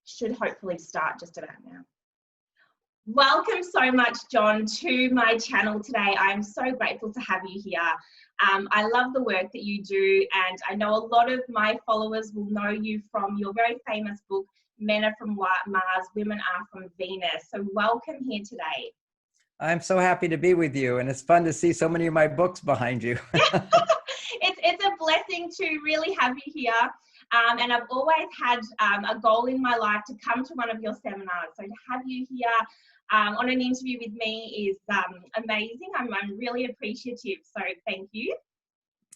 should hopefully start just about now. Welcome so much, John, to my channel today. I'm so grateful to have you here. I love the work that you do, and I know a lot of my followers will know you from your very famous book, Men Are From Mars, Women Are From Venus. So welcome here today. I'm so happy to be with you, and it's fun to see so many of my books behind you. It's a blessing to really have you here. And I've always had a goal in my life to come to one of your seminars. So to have you here on an interview with me is amazing. I'm really appreciative. So thank you.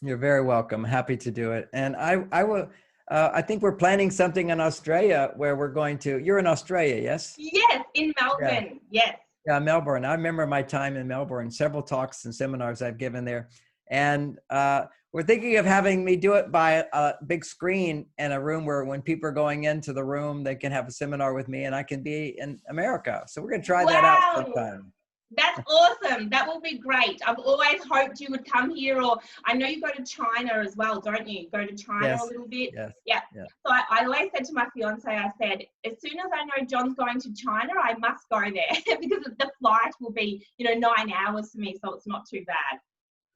You're very welcome. Happy to do it. And I think we're planning something in Australia where we're going to, you're in Australia, yes? Yes, in Melbourne. Yeah. Yes. Yeah, Melbourne. I remember my time in Melbourne, several talks and seminars I've given there. And we're thinking of having me do it by a big screen in a room where when people are going into the room, they can have a seminar with me and I can be in America. So we're going to try that out sometime. That's awesome. That will be great. I've always hoped you would come here, or I know you go to China as well, don't you? You go to China a little bit. Yes. Yeah. So I always said to my fiance, I said, as soon as I know John's going to China, I must go there because the flight will be, 9 hours for me. So it's not too bad.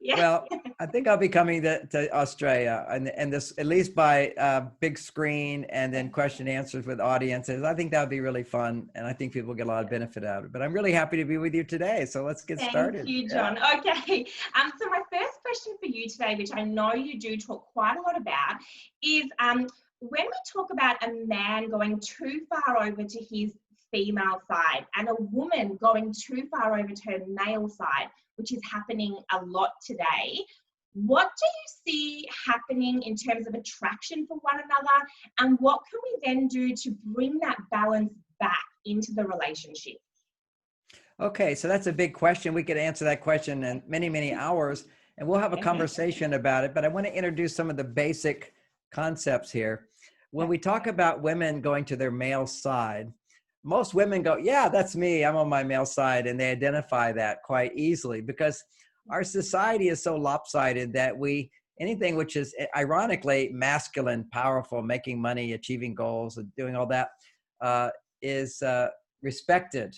Yeah. Well, I think I'll be coming to Australia and this at least by big screen and then question and answers with audiences. I think that would be really fun. And I think people will get a lot of benefit out of it. But I'm really happy to be with you today. So let's get started. Thank you, John. Yeah. Okay. So my first question for you today, which I know you do talk quite a lot about, is when we talk about a man going too far over to his female side and a woman going too far over to her male side, which is happening a lot today. What do you see happening in terms of attraction for one another? And what can we then do to bring that balance back into the relationship? Okay, so that's a big question. We could answer that question in many, many hours, and we'll have a conversation about it. But I want to introduce some of the basic concepts here. When we talk about women going to their male side, most women go, yeah, that's me. I'm on my male side. And they identify that quite easily because our society is so lopsided that anything which is ironically masculine, powerful, making money, achieving goals, and doing all that is respected.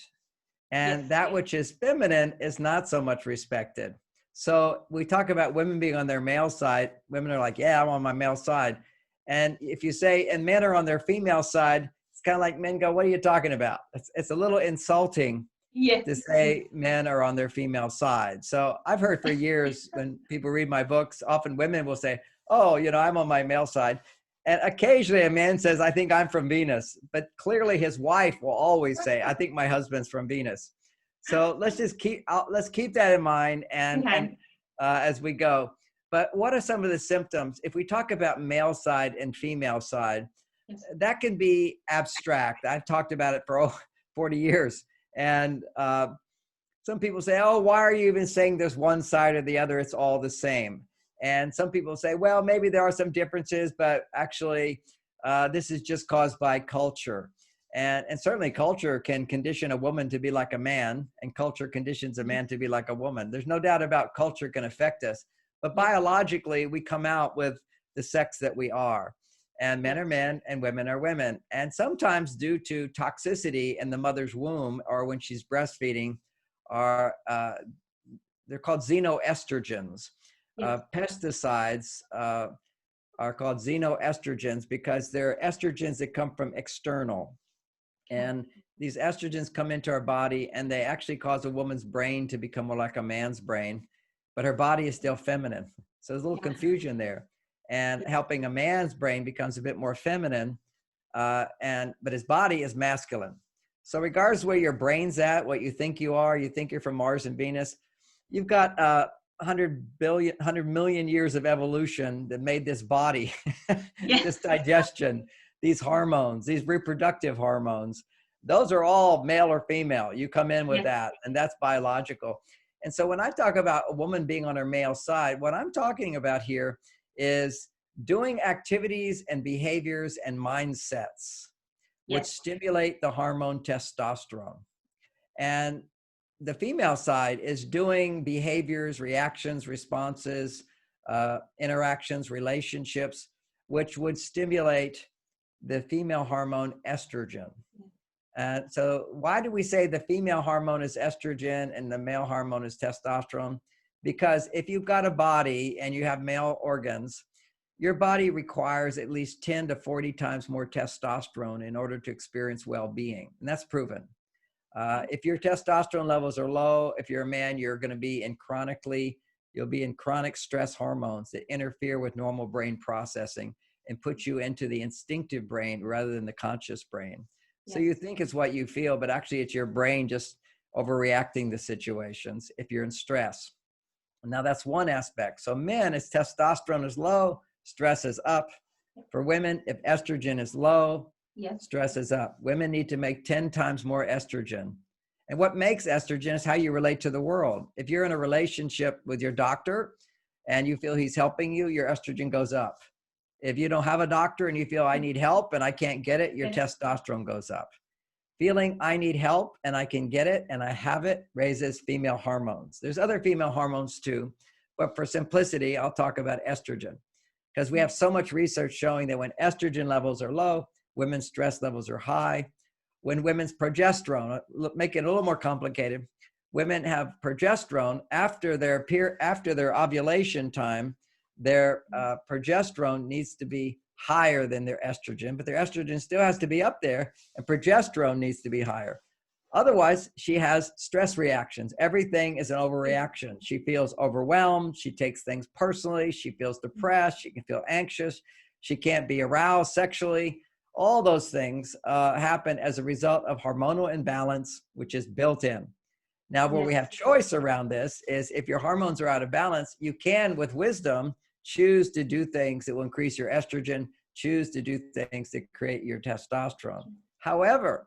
And that which is feminine is not so much respected. So we talk about women being on their male side. Women are like, yeah, I'm on my male side. And if you say, and men are on their female side, it's kind of like men go, what are you talking about? It's a little insulting to say men are on their female side. So I've heard for years when people read my books, often women will say, oh, I'm on my male side. And occasionally a man says, I think I'm from Venus. But clearly his wife will always say, I think my husband's from Venus. So let's just keep that in mind and as we go. But what are some of the symptoms? If we talk about male side and female side, that can be abstract. I've talked about it for 40 years. And some people say, oh, why are you even saying there's one side or the other? It's all the same. And some people say, well, maybe there are some differences, but actually this is just caused by culture. And certainly culture can condition a woman to be like a man, and culture conditions a man to be like a woman. There's no doubt about culture can affect us. But biologically, we come out with the sex that we are. And men are men and women are women. And sometimes due to toxicity in the mother's womb or when she's breastfeeding, they're called xenoestrogens. Pesticides are called xenoestrogens because they're estrogens that come from external. And these estrogens come into our body and they actually cause a woman's brain to become more like a man's brain, but her body is still feminine. So there's a little confusion there. And helping a man's brain becomes a bit more feminine, but his body is masculine. So regardless of where your brain's at, what you think you are, you think you're from Mars and Venus, you've got 100 million years of evolution that made this body, this digestion, these hormones, these reproductive hormones. Those are all male or female. You come in with that, and that's biological. And so when I talk about a woman being on her male side, what I'm talking about here is doing activities and behaviors and mindsets which stimulate the hormone testosterone. And the female side is doing behaviors, reactions, responses, interactions, relationships, which would stimulate the female hormone estrogen. So why do we say the female hormone is estrogen and the male hormone is testosterone? Because if you've got a body and you have male organs, your body requires at least 10 to 40 times more testosterone in order to experience well-being. And that's proven. If your testosterone levels are low, if you're a man, you'll be in chronic stress hormones that interfere with normal brain processing and put you into the instinctive brain rather than the conscious brain. So you think it's what you feel, but actually it's your brain just overreacting to situations if you're in stress. Now that's one aspect. So men, if testosterone is low, stress is up. For women, if estrogen is low, stress is up. Women need to make 10 times more estrogen. And what makes estrogen is how you relate to the world. If you're in a relationship with your doctor and you feel he's helping you, your estrogen goes up. If you don't have a doctor and you feel I need help and I can't get it, your testosterone goes up. Feeling I need help and I can get it and I have it raises female hormones. There's other female hormones too, but for simplicity, I'll talk about estrogen because we have so much research showing that when estrogen levels are low, women's stress levels are high. When women's progesterone, make it a little more complicated, women have progesterone after their ovulation time, their progesterone needs to be higher than their estrogen, but their estrogen still has to be up there and progesterone needs to be higher. Otherwise, she has stress reactions. Everything is an overreaction. She feels overwhelmed. She takes things personally. She feels depressed. She can feel anxious. She can't be aroused sexually. All those things happen as a result of hormonal imbalance, which is built in. Now, where we have choice around this is if your hormones are out of balance, you can, with wisdom, choose to do things that will increase your estrogen, choose to do things that create your testosterone. However,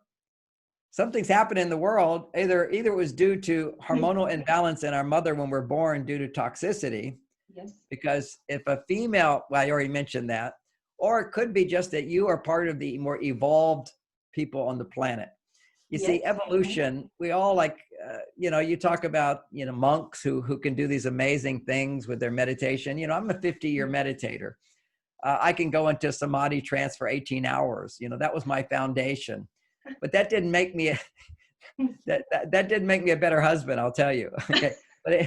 something's happened in the world, either it was due to hormonal imbalance in our mother when we're born due to toxicity, because if a female, well, I already mentioned that, or it could be just that you are part of the more evolved people on the planet. You see, evolution, we all you talk about, monks who can do these amazing things with their meditation. I'm a 50-year meditator. I can go into samadhi trance for 18 hours. That was my foundation. But that didn't make me, that didn't make me a better husband, I'll tell you. Okay. But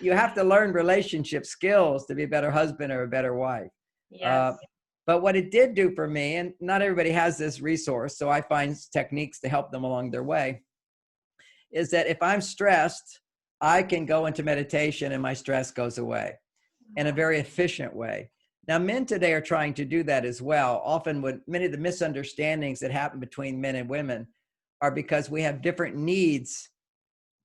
you have to learn relationship skills to be a better husband or a better wife. But what it did do for me, and not everybody has this resource, so I find techniques to help them along their way, is that if I'm stressed, I can go into meditation and my stress goes away in a very efficient way. Now, men today are trying to do that as well. Often many of the misunderstandings that happen between men and women are because we have different needs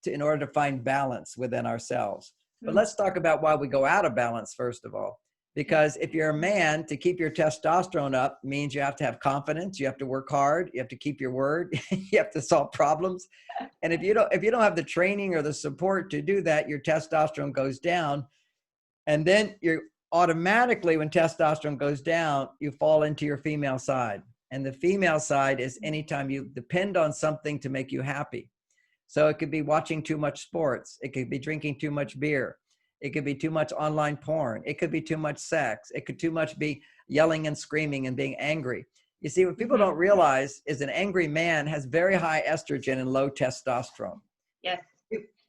in order to find balance within ourselves. But let's talk about why we go out of balance, first of all. Because if you're a man, to keep your testosterone up means you have to have confidence, you have to work hard, you have to keep your word, you have to solve problems. And if you don't have the training or the support to do that, your testosterone goes down. And then you're automatically, when testosterone goes down, you fall into your female side. And the female side is anytime you depend on something to make you happy. So it could be watching too much sports. It could be drinking too much beer. It could be too much online porn. It could be too much sex. It could too much be yelling and screaming and being angry. You see, what people don't realize is an angry man has very high estrogen and low testosterone.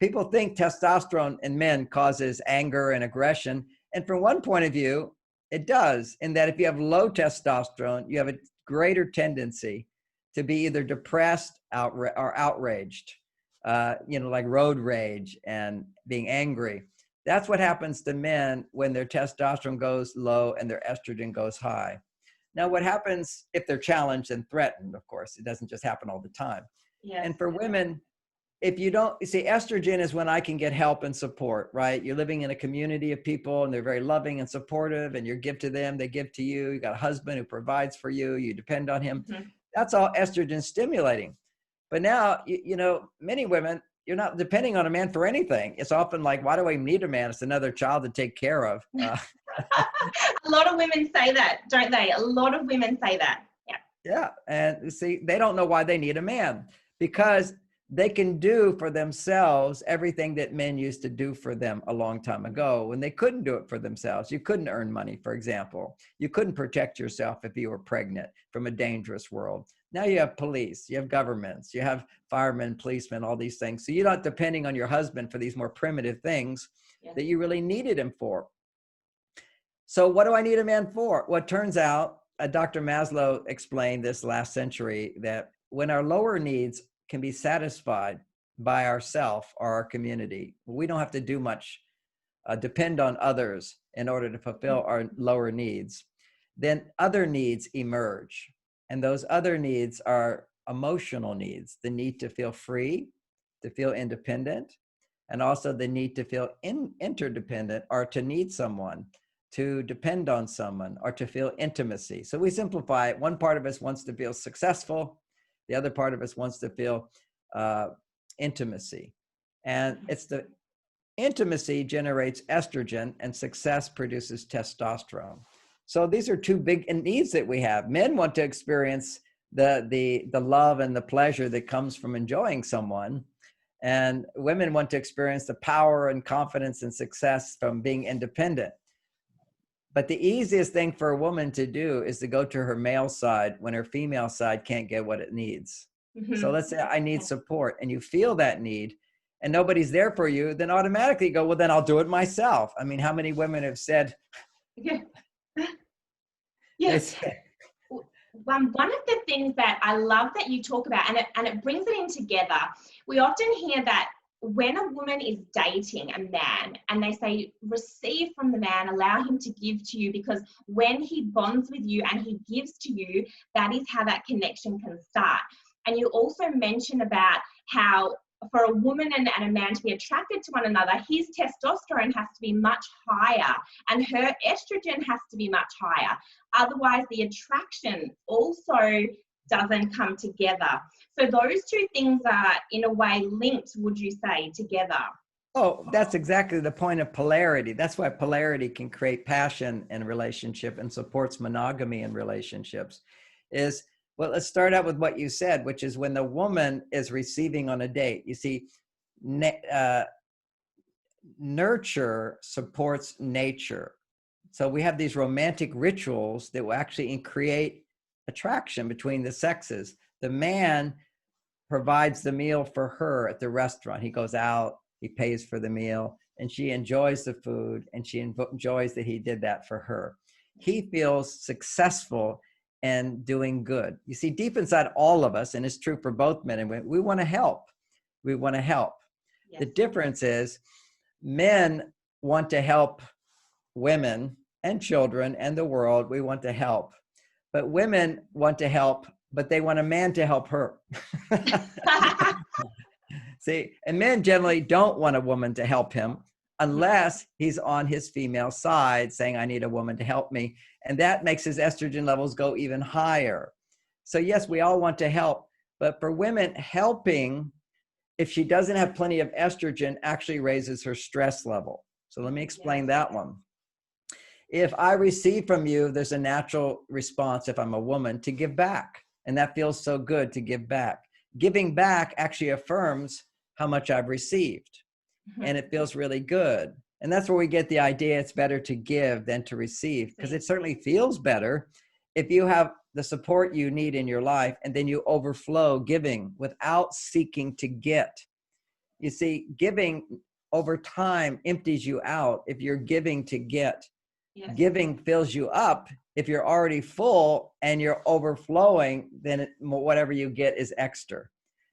People think testosterone in men causes anger and aggression. And from one point of view, it does, in that if you have low testosterone, you have a greater tendency to be either depressed or outraged, like road rage and being angry. That's what happens to men when their testosterone goes low and their estrogen goes high. Now, what happens if they're challenged and threatened? Of course, it doesn't just happen all the time. And for women, if you don't, you see, estrogen is when I can get help and support, right? You're living in a community of people and they're very loving and supportive and you give to them, they give to you. You got a husband who provides for you. You depend on him. That's all estrogen stimulating. But now, many women, you're not depending on a man for anything. It's often like, why do I need a man? It's another child to take care of. A lot of women say that, don't they? A lot of women say that. Yeah. And see, they don't know why they need a man, because they can do for themselves everything that men used to do for them a long time ago when they couldn't do it for themselves. You couldn't earn money, for example. You couldn't protect yourself if you were pregnant from a dangerous world. Now you have police, you have governments, you have firemen, policemen, all these things. So you're not depending on your husband for these more primitive things that you really needed him for. So what do I need a man for? Well, it turns out, Dr. Maslow explained this last century, that when our lower needs can be satisfied by ourself or our community, we don't have to do much, depend on others in order to fulfill our lower needs, then other needs emerge. And those other needs are emotional needs, the need to feel free, to feel independent, and also the need to feel interdependent, or to need someone, to depend on someone, or to feel intimacy. So we simplify it. One part of us wants to feel successful. The other part of us wants to feel intimacy. And it's the intimacy generates estrogen, and success produces testosterone. So these are two big needs that we have. Men want to experience the love and the pleasure that comes from enjoying someone. And women want to experience the power and confidence and success from being independent. But the easiest thing for a woman to do is to go to her male side when her female side can't get what it needs. So let's say I need support, and you feel that need and nobody's there for you, then automatically go, well, then I'll do it myself. I mean, how many women have said, Yes. One of the things that I love that you talk about, and it brings it in together, we often hear that when a woman is dating a man and they say, receive from the man, allow him to give to you, because when he bonds with you and he gives to you, that is how that connection can start. And you also mention about how for a woman and a man to be attracted to one another, his testosterone has to be much higher and her estrogen has to be much higher. Otherwise, the attraction also doesn't come together. So those two things are, in a way, linked, would you say, together? Oh, that's exactly the point of polarity. That's why polarity can create passion in relationship and supports monogamy in relationships. Well, let's start out with what you said, which is when the woman is receiving on a date. You see, nurture supports nature. So we have these romantic rituals that will actually create attraction between the sexes. The man provides the meal for her at the restaurant. He goes out, he pays for the meal, and she enjoys the food, and she enjoys that he did that for her. He feels successful and doing good. You see, deep inside all of us, and it's true for both men and women, we want to help. We want to help. Yes. The difference is men want to help women and children and the world. We want to help. But women want to help, but they want a man to help her. See, and men generally don't want a woman to help him unless he's on his female side saying, I need a woman to help me. And that makes his estrogen levels go even higher. So yes, we all want to help, but for women, helping, if she doesn't have plenty of estrogen, actually raises her stress level. So let me explain that one. If I receive from you, there's a natural response, if I'm a woman, to give back. And that feels so good to give back. Giving back actually affirms how much I've received. And it feels really good. And that's where we get the idea it's better to give than to receive, because it certainly feels better if you have the support you need in your life and then you overflow giving without seeking to get. You see, giving over time empties you out if you're giving to get. Yes. Giving fills you up. If you're already full and you're overflowing, then whatever you get is extra.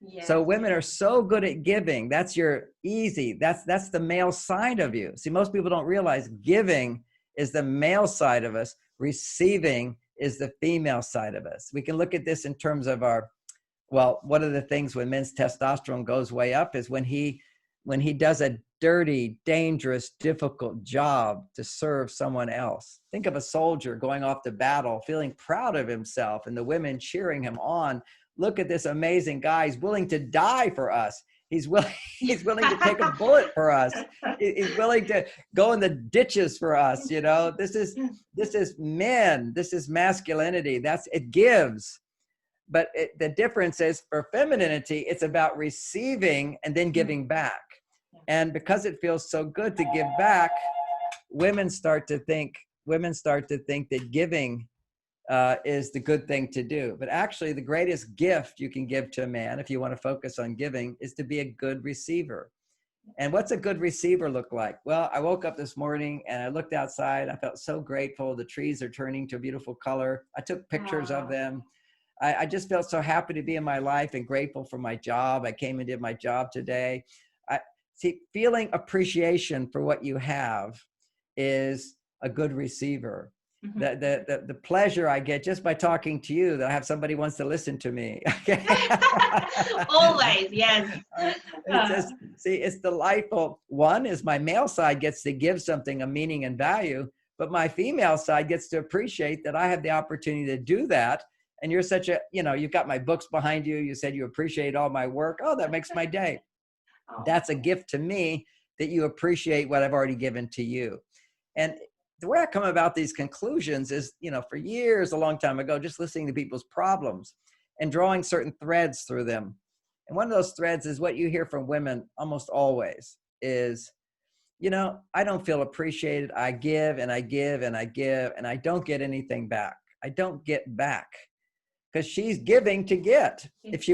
Yes. So women are so good at giving. That's your easy. That's the male side of you. See, most people don't realize giving is the male side of us. Receiving is the female side of us. We can look at this in terms of one of the things when men's testosterone goes way up is when he does a dirty, dangerous, difficult job to serve someone else. Think of a soldier going off to battle, feeling proud of himself, and the women cheering him on. Look at this amazing guy. He's willing to die for us. He's willing to take a bullet for us. He's willing to go in the ditches for us. You know, this is men. This is masculinity. It gives. But the difference is for femininity, it's about receiving and then giving back. And because it feels so good to give back, women start to think that giving is the good thing to do. But actually, the greatest gift you can give to a man, if you want to focus on giving, is to be a good receiver. And what's a good receiver look like? Well, I woke up this morning and I looked outside. I felt so grateful. The trees are turning to a beautiful color. I took pictures of them. I just felt so happy to be in my life and grateful for my job. I came and did my job today. Feeling appreciation for what you have is a good receiver. The pleasure I get just by talking to you, that I have somebody wants to listen to me. Always, yes. It's delightful. One is my male side gets to give something a meaning and value, but my female side gets to appreciate that I have the opportunity to do that. And you're such a, you've got my books behind you. You said you appreciate all my work. Oh, that makes my day. That's a gift to me, that you appreciate what I've already given to you. And the way I come about these conclusions is, for years, a long time ago, just listening to people's problems and drawing certain threads through them. And one of those threads is what you hear from women almost always is, I don't feel appreciated. I give and I give and I give, and I don't get anything back. I don't get back. Because she's giving to get. If she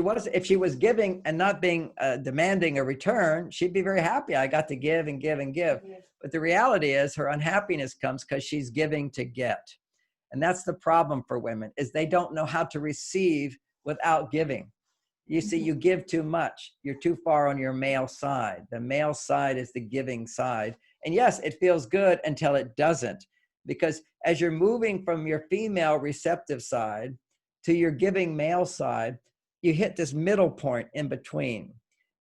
was giving and not being demanding a return, she'd be very happy. I got to give and give and give. But the reality is her unhappiness comes because she's giving to get. And that's the problem for women, is they don't know how to receive without giving. You see, you give too much. You're too far on your male side. The male side is the giving side. And yes, it feels good until it doesn't. Because as you're moving from your female receptive side to your giving male side, you hit this middle point in between.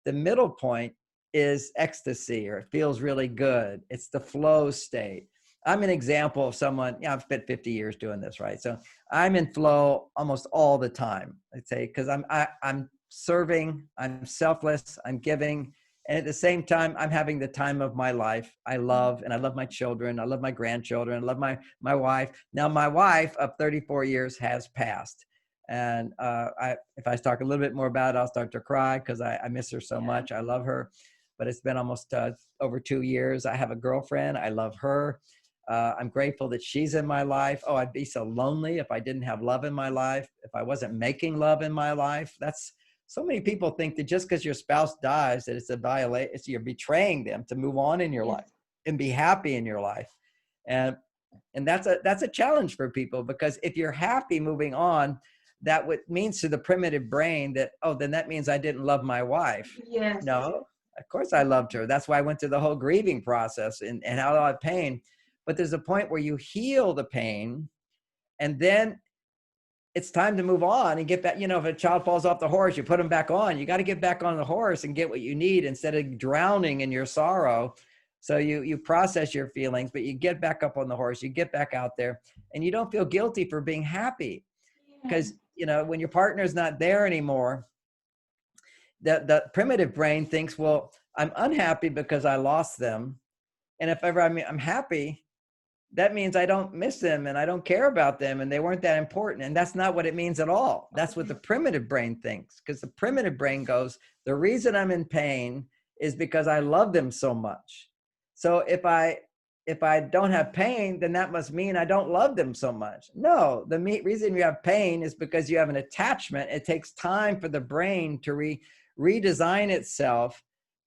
The middle point is ecstasy, or it feels really good. It's the flow state. I'm an example of someone, I've spent 50 years doing this, right? So I'm in flow almost all the time, I'd say, because I'm serving, I'm selfless, I'm giving. And at the same time, I'm having the time of my life. I love my children. I love my grandchildren. I love my wife. Now, my wife of 34 years has passed. And if I talk a little bit more about it, I'll start to cry because I miss her so much. I love her. But it's been almost over 2 years. I have a girlfriend. I love her. I'm grateful that she's in my life. Oh, I'd be so lonely if I didn't have love in my life, if I wasn't making love in my life. So many people think that just because your spouse dies, that it's a violation. You're betraying them to move on in your life and be happy in your life. And that's a challenge for people, because if you're happy moving on, that means to the primitive brain that, then that means I didn't love my wife. Yes. No, of course I loved her. That's why I went through the whole grieving process and had a lot of pain. But there's a point where you heal the pain, and then it's time to move on and get back. If a child falls off the horse, you put them back on. You got to get back on the horse and get what you need instead of drowning in your sorrow. So you process your feelings, but you get back up on the horse, you get back out there, and you don't feel guilty for being happy. Because, when your partner's not there anymore, the primitive brain thinks, well, I'm unhappy because I lost them. And if ever I'm happy, that means I don't miss them and I don't care about them and they weren't that important. And that's not what it means at all. That's what the primitive brain thinks, because the primitive brain goes, the reason I'm in pain is because I love them so much. So if I don't have pain, then that must mean I don't love them so much. No, the reason you have pain is because you have an attachment. It takes time for the brain to redesign itself,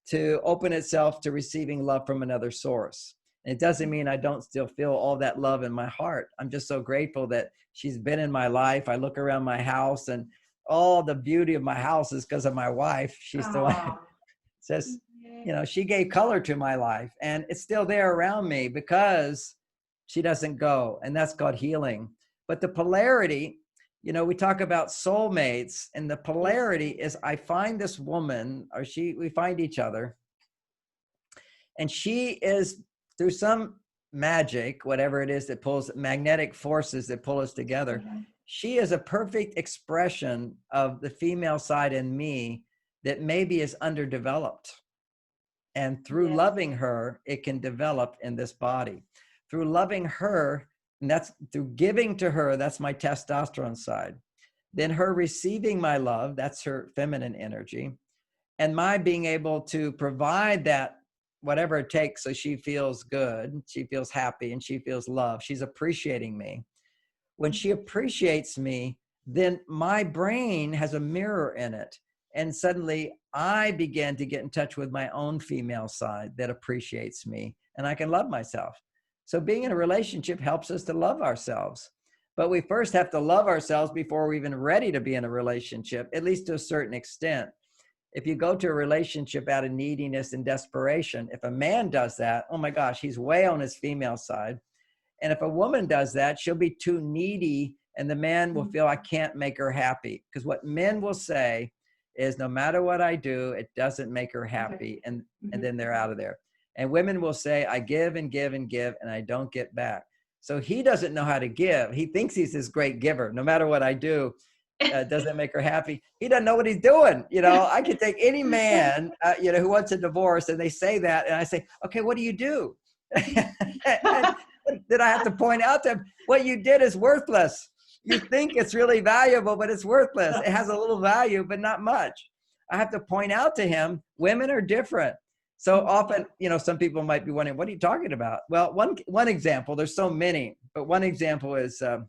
to open itself to receiving love from another source. And it doesn't mean I don't still feel all that love in my heart. I'm just so grateful that she's been in my life. I look around my house and all the beauty of my house is because of my wife. She's the one. Says, she gave color to my life, and it's still there around me because she doesn't go, and that's called healing. But the polarity, we talk about soulmates, and the polarity is I find this woman, or we find each other, and she is, through some magic, whatever it is that pulls, magnetic forces that pull us together, she is a perfect expression of the female side in me that maybe is underdeveloped. And through loving her, it can develop in this body. Through loving her, and that's through giving to her, that's my testosterone side. then her receiving my love, that's her feminine energy, and my being able to provide that, whatever it takes, so she feels good, she feels happy, and she feels love. She's appreciating me. When she appreciates me, then my brain has a mirror in it. And suddenly I begin to get in touch with my own female side that appreciates me, and I can love myself. So being in a relationship helps us to love ourselves. But we first have to love ourselves before we're even ready to be in a relationship, at least to a certain extent. If you go to a relationship out of neediness and desperation, if a man does that, oh my gosh, he's way on his female side. And if a woman does that, she'll be too needy, and the man will feel, I can't make her happy. Because what men will say is, no matter what I do, it doesn't make her happy. And then they're out of there. And women will say, I give and give and give, and I don't get back. So he doesn't know how to give. He thinks he's this great giver. No matter what I do, doesn't make her happy. He doesn't know what he's doing. You know, I could take any man, you know, who wants a divorce, and they say that, and I say, okay, what do you do? Then I have to point out to them, what you did is worthless. You think it's really valuable, but it's worthless. It has a little value, but not much. I have to point out to him, women are different. So often, you know, some people might be wondering, what are you talking about? Well, one example, there's so many, but one example is a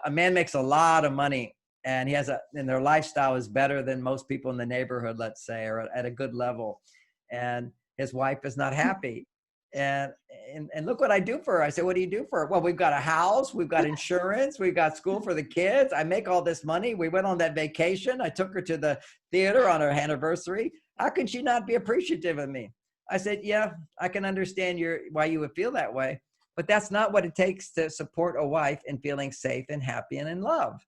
man makes a lot of money, and and their lifestyle is better than most people in the neighborhood, let's say, or at a good level. And his wife is not happy. And look what I do for her. I say, what do you do for her? Well, we've got a house, we've got insurance, we've got school for the kids. I make all this money. We went on that vacation. I took her to the theater on her anniversary. How can she not be appreciative of me? I said, yeah, I can understand why you would feel that way, but that's not what it takes to support a wife in feeling safe and happy and in love.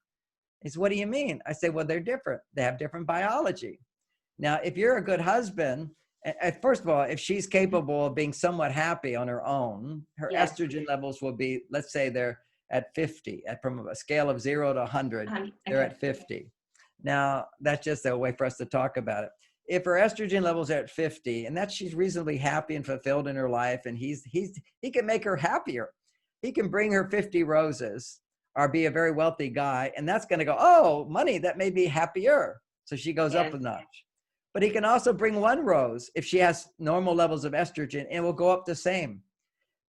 He said, what do you mean? I say, well, they're different. They have different biology. Now, if you're a good husband, first of all, if she's capable of being somewhat happy on her own, her estrogen levels will be, let's say they're at 50, from a scale of 0 to 100, they're at 50. Now, that's just a way for us to talk about it. If her estrogen levels are at 50, and that she's reasonably happy and fulfilled in her life, and he can make her happier. He can bring her 50 roses or be a very wealthy guy, and that's going to go, oh, money, that made me happier. So she goes up a notch. But he can also bring 1 rose if she has normal levels of estrogen, and will go up the same.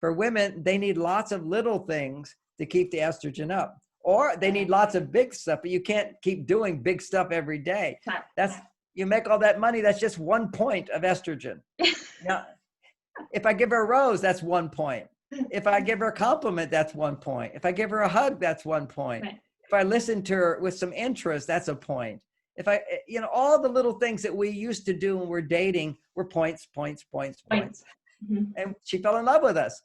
For women, they need lots of little things to keep the estrogen up. Or they need lots of big stuff, but you can't keep doing big stuff every day. You make all that money, that's just 1 point of estrogen. Now, if I give her a rose, that's 1 point. If I give her a compliment, that's 1 point. If I give her a hug, that's 1 point. If I listen to her with some interest, that's a point. If I, you know, all the little things that we used to do when we're dating were points. And she fell in love with us.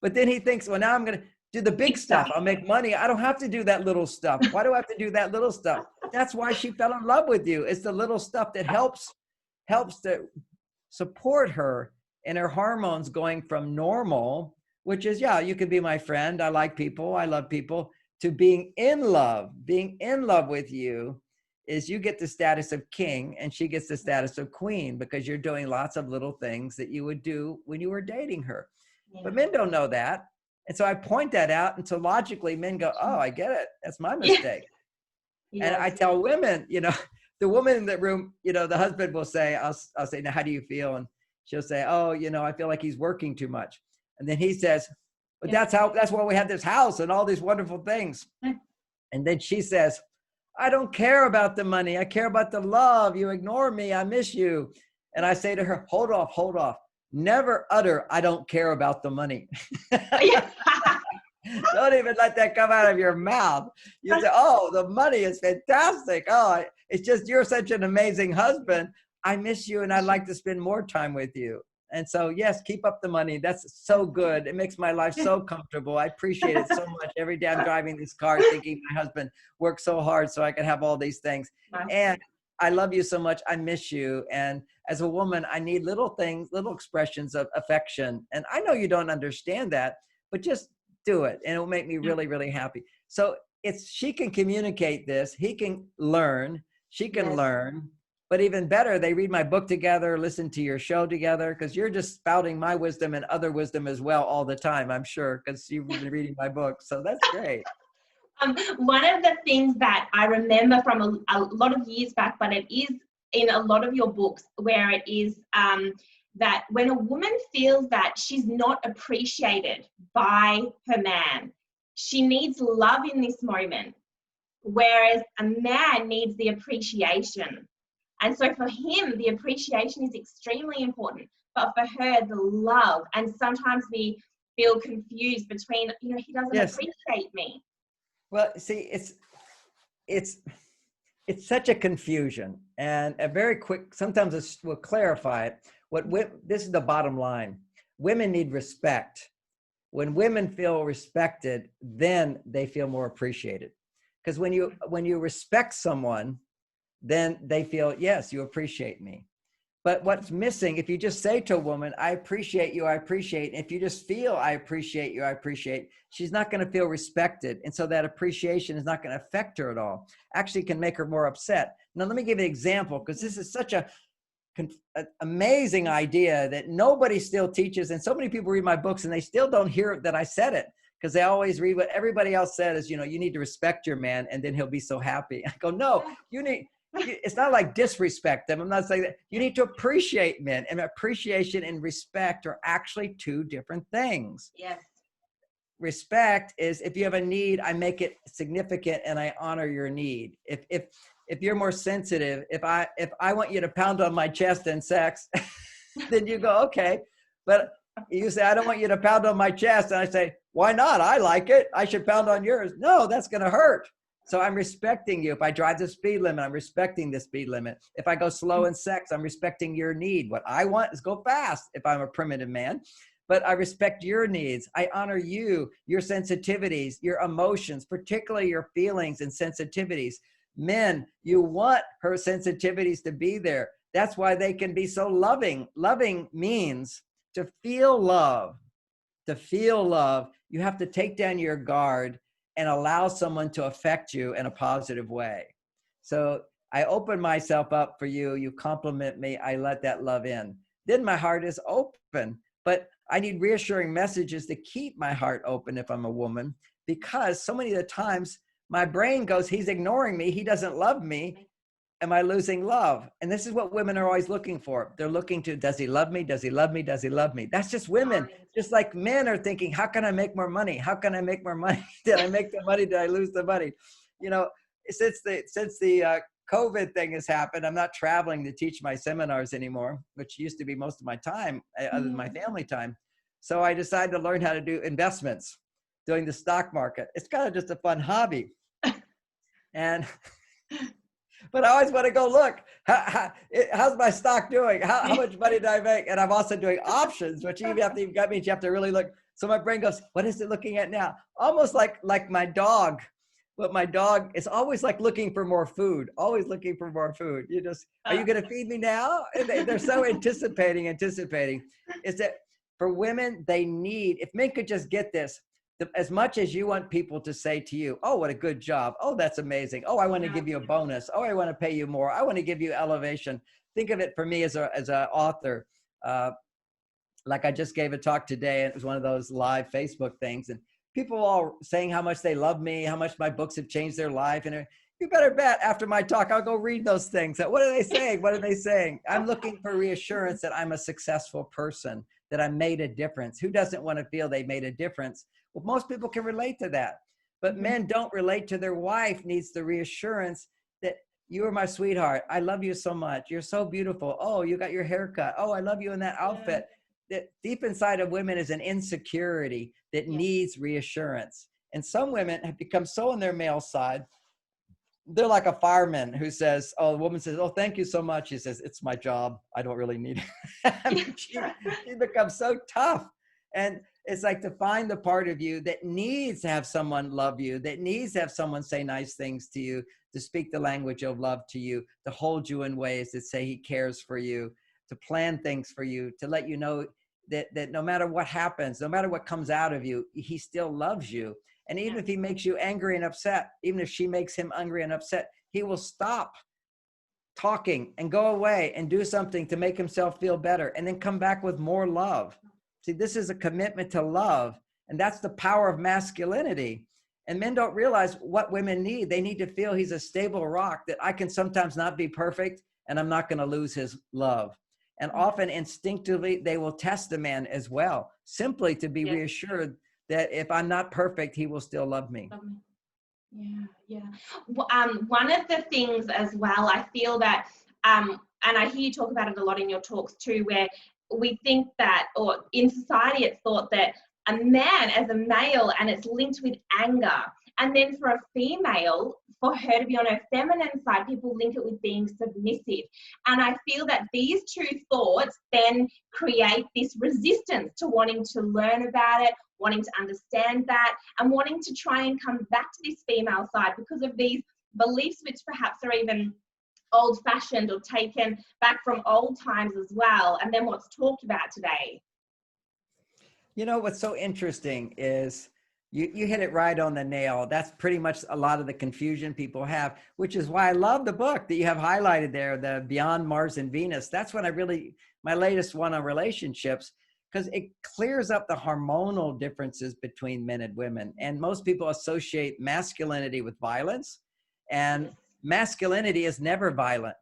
But then he thinks, well, now I'm going to do the big stuff. I'll make money. I don't have to do that little stuff. Why do I have to do that little stuff? That's why she fell in love with you. It's the little stuff that helps to support her in her hormones going from normal, which is, yeah, you could be my friend. I like people. I love people, to being in love. Being in love with you is you get the status of king and she gets the status of queen, because you're doing lots of little things that you would do when you were dating her. But men don't know that. And so I point that out. And so logically men go, oh, I get it. That's my mistake. And I tell women, you know, the woman in the room, you know, the husband will say, I'll say, now, how do you feel? And she'll say, oh, you know, I feel like he's working too much. And then he says, but that's why we have this house and all these wonderful things. And then she says, I don't care about the money. I care about the love. You ignore me. I miss you. And I say to her, hold off. Never utter, I don't care about the money. Don't even let that come out of your mouth. You say, oh, the money is fantastic. Oh, it's just, you're such an amazing husband. I miss you and I'd like to spend more time with you. And so, yes, keep up the money. That's so good. It makes my life so comfortable. I appreciate it so much. Every day I'm driving this car thinking my husband worked so hard so I could have all these things. And I love you so much. I miss you. And as a woman, I need little things, little expressions of affection. And I know you don't understand that, but just do it. And it will make me really, really happy. So she can communicate this. He can learn. She can learn. But even better, they read my book together, listen to your show together, because you're just spouting my wisdom and other wisdom as well all the time, I'm sure, because you've been reading my book. So that's great. One of the things that I remember from a lot of years back, but it is in a lot of your books, where it is that when a woman feels that she's not appreciated by her man, she needs love in this moment, whereas a man needs the appreciation. And so for him, the appreciation is extremely important, but for her, the love. And sometimes we feel confused between, he doesn't appreciate me. Well, see, it's such a confusion, and a very quick, sometimes we'll clarify it. This is the bottom line. Women need respect. When women feel respected, then they feel more appreciated. Because when you respect someone, then they feel, yes, you appreciate me. But what's missing, if you just say to a woman, I appreciate you, I appreciate, if you just feel, I appreciate you, I appreciate, she's not going to feel respected. And so that appreciation is not going to affect her at all. Actually can make her more upset. Now, let me give you an example, because this is such an amazing idea that nobody still teaches. And so many people read my books and they still don't hear that I said it, because they always read what everybody else said is, you need to respect your man and then he'll be so happy. I go, no, it's not like disrespect them. I'm not saying that. You need to appreciate men, and appreciation and respect are actually two different things. Yes. Respect is, if you have a need, I make it significant and I honor your need. If you're more sensitive, if I want you to pound on my chest in sex, then you go, okay. But you say, I don't want you to pound on my chest. And I say, why not? I like it. I should pound on yours. No, that's going to hurt. So I'm respecting you. If I drive the speed limit, I'm respecting the speed limit. If I go slow in sex, I'm respecting your need. What I want is go fast if I'm a primitive man, but I respect your needs. I honor you, your sensitivities, your emotions, particularly your feelings and sensitivities. Men, you want her sensitivities to be there. That's why they can be so loving. Loving means to feel love. To feel love, you have to take down your guard and allow someone to affect you in a positive way. So I open myself up for you. You compliment me. I let that love in. Then my heart is open. But I need reassuring messages to keep my heart open if I'm a woman, because so many of the times my brain goes, he's ignoring me. He doesn't love me. Am I losing love? And this is what women are always looking for. They're looking to, does he love me? Does he love me? Does he love me? That's just women. Just like men are thinking, how can I make more money? How can I make more money? Did I make the money? Did I lose the money? Since the COVID thing has happened, I'm not traveling to teach my seminars anymore, which used to be most of my time, other than my family time. So I decided to learn how to do investments, doing the stock market. It's kind of just a fun hobby. But I always want to go look, how's my stock doing? How much money did I make? And I'm also doing options, which even after you've got me, you have to really look. So my brain goes, what is it looking at now? Almost like my dog. But my dog is always like looking for more food, always looking for more food. Are you going to feed me now? And they're so anticipating. Is that for women, they need, if men could just get this, as much as you want people to say to you, oh, what a good job. Oh, that's amazing. Oh, I want to give you a bonus. Oh, I want to pay you more. I want to give you elevation. Think of it for me as an author. Like I just gave a talk today, and it was one of those live Facebook things. And people all saying how much they love me, how much my books have changed their life. And you better bet after my talk, I'll go read those things. What are they saying? What are they saying? I'm looking for reassurance that I'm a successful person, that I made a difference. Who doesn't want to feel they made a difference? Well, most people can relate to that, but men don't relate to their wife needs the reassurance that you are my sweetheart. I love you so much. You're so beautiful. Oh, you got your haircut. Oh, I love you in that outfit. That deep inside of women is an insecurity that needs reassurance. And some women have become so on their male side. They're like a fireman who says, oh, the woman says, oh, thank you so much. He says, it's my job. I don't really need it. She becomes so tough. And it's like to find the part of you that needs to have someone love you, that needs to have someone say nice things to you, to speak the language of love to you, to hold you in ways that say he cares for you, to plan things for you, to let you know that no matter what happens, no matter what comes out of you, he still loves you. And even if he makes you angry and upset, even if she makes him angry and upset, he will stop talking and go away and do something to make himself feel better and then come back with more love. See, this is a commitment to love, and that's the power of masculinity. And men don't realize what women need. They need to feel he's a stable rock, that I can sometimes not be perfect and I'm not going to lose his love. And often instinctively, they will test the man as well, simply to be reassured that if I'm not perfect, he will still love me. Yeah. One of the things as well, I feel that, and I hear you talk about it a lot in your talks too, where we think that, or in society, it's thought that a man as a male, and it's linked with anger. And then for a female, for her to be on her feminine side, people link it with being submissive. And I feel that these two thoughts then create this resistance to wanting to learn about it, wanting to understand that, and wanting to try and come back to this female side because of these beliefs, which perhaps are even old-fashioned or taken back from old times as well, and then what's talked about today. You know, what's so interesting is you hit it right on the nail. That's pretty much a lot of the confusion people have, which is why I love the book that you have highlighted there, the Beyond Mars and Venus. That's what my latest one on relationships, because it clears up the hormonal differences between men and women. And most people associate masculinity with violence, and masculinity is never violent,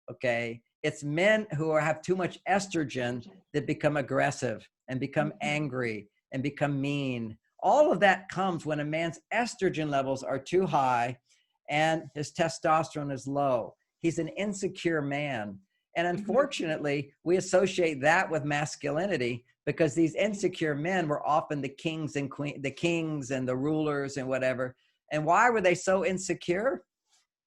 okay? It's men who have too much estrogen that become aggressive and become angry and become mean. All of that comes when a man's estrogen levels are too high and his testosterone is low. He's an insecure man. And unfortunately, we associate that with masculinity because these insecure men were often the kings and the kings and the rulers and whatever. And why were they so insecure?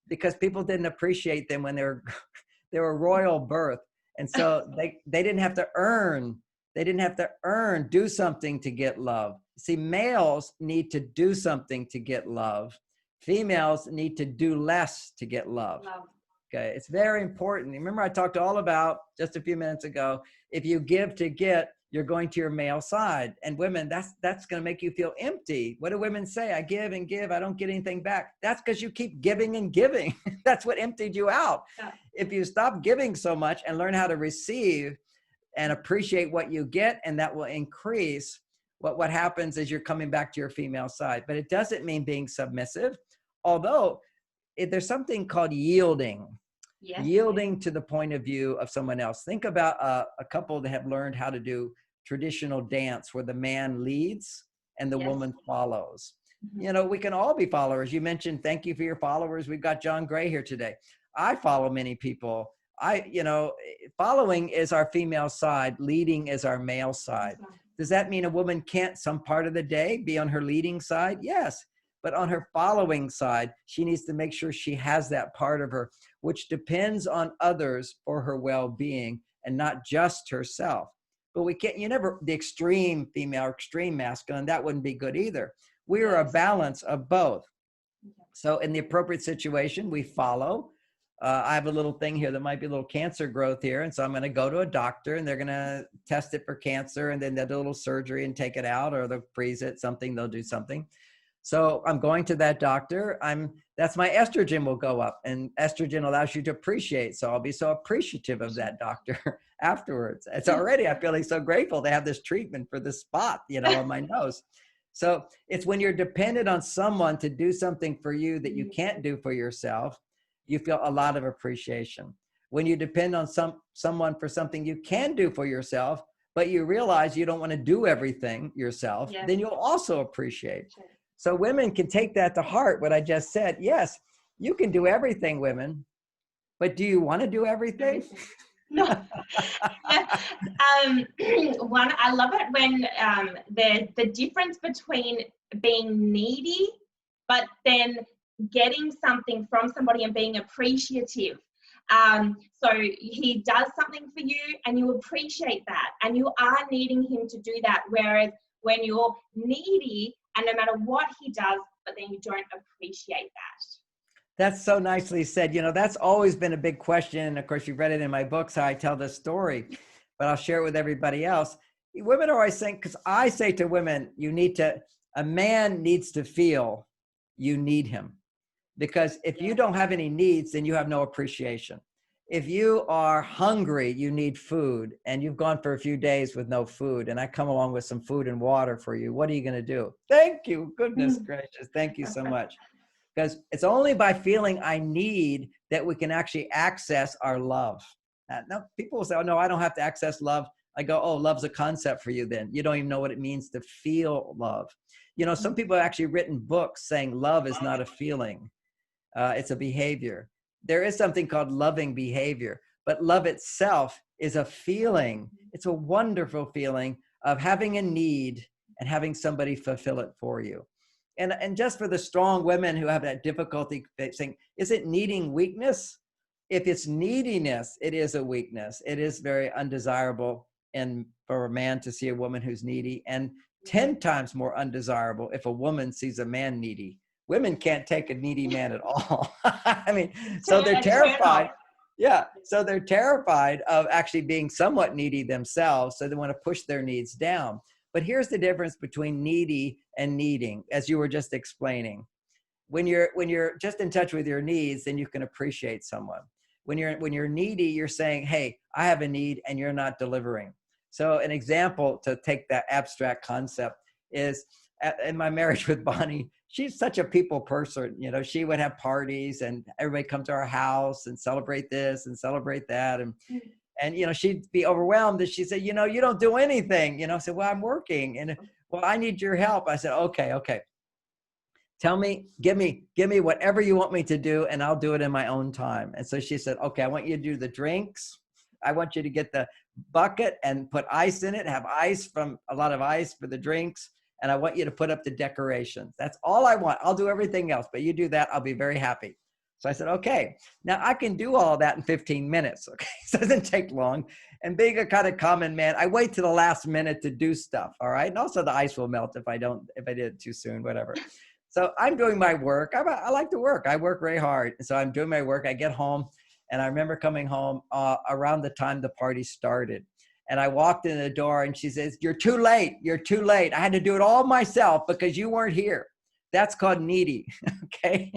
Because people didn't appreciate them when they were royal birth. And so they didn't have to earn. They didn't have to do something to get love. See, males need to do something to get love. Females need to do less to get love. Okay, it's very important. Remember, I talked all about just a few minutes ago, if you give to get, you're going to your male side. And women, that's going to make you feel empty. What do women say? I give and give, I don't get anything back. That's because you keep giving and giving. That's what emptied you out. Yeah. If you stop giving so much and learn how to receive and appreciate what you get, and that will increase, what happens is you're coming back to your female side. But it doesn't mean being submissive, although there's something called yielding. Yes. Yielding to the point of view of someone else. Think about a couple that have learned how to do traditional dance where the man leads and the woman follows. You know, we can all be followers. You mentioned, thank you for your followers. We've got John Gray here today. I follow many people. Following is our female side, leading is our male side. Does that mean a woman can't some part of the day be on her leading side? Yes. But on her following side, she needs to make sure she has that part of her, which depends on others for her well-being and not just herself. But we can't, the extreme female, extreme masculine, that wouldn't be good either. We are a balance of both. So in the appropriate situation, we follow. I have a little thing here that might be a little cancer growth here. And so I'm going to go to a doctor and they're going to test it for cancer, and then they'll do a little surgery and take it out, or they'll freeze it, they'll do something. So I'm going to that doctor. That's my estrogen will go up, and estrogen allows you to appreciate. So I'll be so appreciative of that doctor afterwards. It's already, I'm feeling so grateful to have this treatment for this spot, on my nose. So it's when you're dependent on someone to do something for you that you can't do for yourself, you feel a lot of appreciation. When you depend on someone for something you can do for yourself, but you realize you don't want to do everything yourself, then you'll also appreciate. Sure. So women can take that to heart, what I just said. Yes, you can do everything, women, but do you want to do everything? No. I love it when the difference between being needy, but then getting something from somebody and being appreciative. So he does something for you and you appreciate that, and you are needing him to do that. Whereas when you're needy, and no matter what he does, but then you don't appreciate that. That's so nicely said. That's always been a big question. And of course, you've read it in my books, how I tell this story, but I'll share it with everybody else. Women are always saying, because I say to women, a man needs to feel you need him. Because if you don't have any needs, then you have no appreciation. if you are hungry, you need food, and you've gone for a few days with no food, and I come along with some food and water for you, what are you going to do? Thank you. Goodness gracious. Thank you so much. Because it's only by feeling I need that we can actually access our love. Now, people will say, oh, no, I don't have to access love. I go, oh, love's a concept for you then. You don't even know what it means to feel love. You know, some people have actually written books saying love is not a feeling. It's a behavior. There is something called loving behavior, but love itself is a feeling. It's a wonderful feeling of having a need and having somebody fulfill it for you. And just for the strong women who have that difficulty saying, is it needing weakness? If it's neediness, it is a weakness. It is very undesirable and for a man to see a woman who's needy, and 10 times more undesirable if a woman sees a man needy. Women can't take a needy man at all. I mean, so they're terrified. Yeah. So they're terrified of actually being somewhat needy themselves. So they want to push their needs down. But here's the difference between needy and needing, as you were just explaining. When you're just in touch with your needs, then you can appreciate someone. When you're needy, you're saying, hey, I have a need and you're not delivering. So an example to take that abstract concept is in my marriage with Bonnie, she's such a people person. You know, she would have parties and everybody come to our house and celebrate this and celebrate that. And you know, she'd be overwhelmed and she'd say, you know, you don't do anything. You know, I said, well, I'm working. And well, I need your help. I said, okay. Tell me, give me whatever you want me to do and I'll do it in my own time. And so she said, okay, I want you to do the drinks. I want you to get the bucket and put ice in it, have a lot of ice for the drinks. And I want you to put up the decorations. That's all I want. I'll do everything else, but you do that. I'll be very happy. So I said, okay, now I can do all that in 15 minutes. Okay. So it doesn't take long. And being a kind of common man, I wait to the last minute to do stuff. All right. And also the ice will melt if I did it too soon, whatever. So I'm doing my work. I like to work. I work very hard. So I'm doing my work. I get home and I remember coming home around the time the party started. And I walked in the door and she says, you're too late. You're too late. I had to do it all myself because you weren't here. That's called needy. Okay.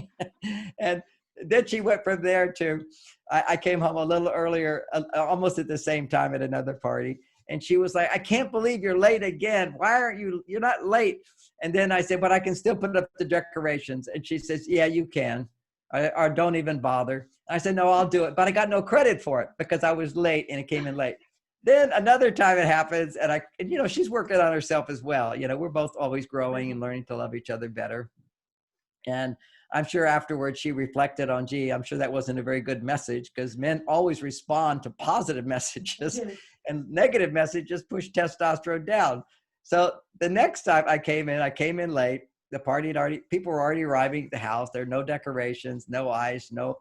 And then she went from there to, I came home a little earlier, almost at the same time at another party. And she was like, I can't believe you're late again. Why aren't you're not late. And then I said, but I can still put up the decorations. And she says, yeah, you can. Or don't even bother. I said, no, I'll do it. But I got no credit for it because I was late and it came in late. Then another time it happens and you know, she's working on herself as well. You know, we're both always growing and learning to love each other better. And I'm sure afterwards she reflected on, gee, I'm sure that wasn't a very good message because men always respond to positive messages and negative messages push testosterone down. So the next time I came in late. The party people were already arriving at the house. There are no decorations, no ice, no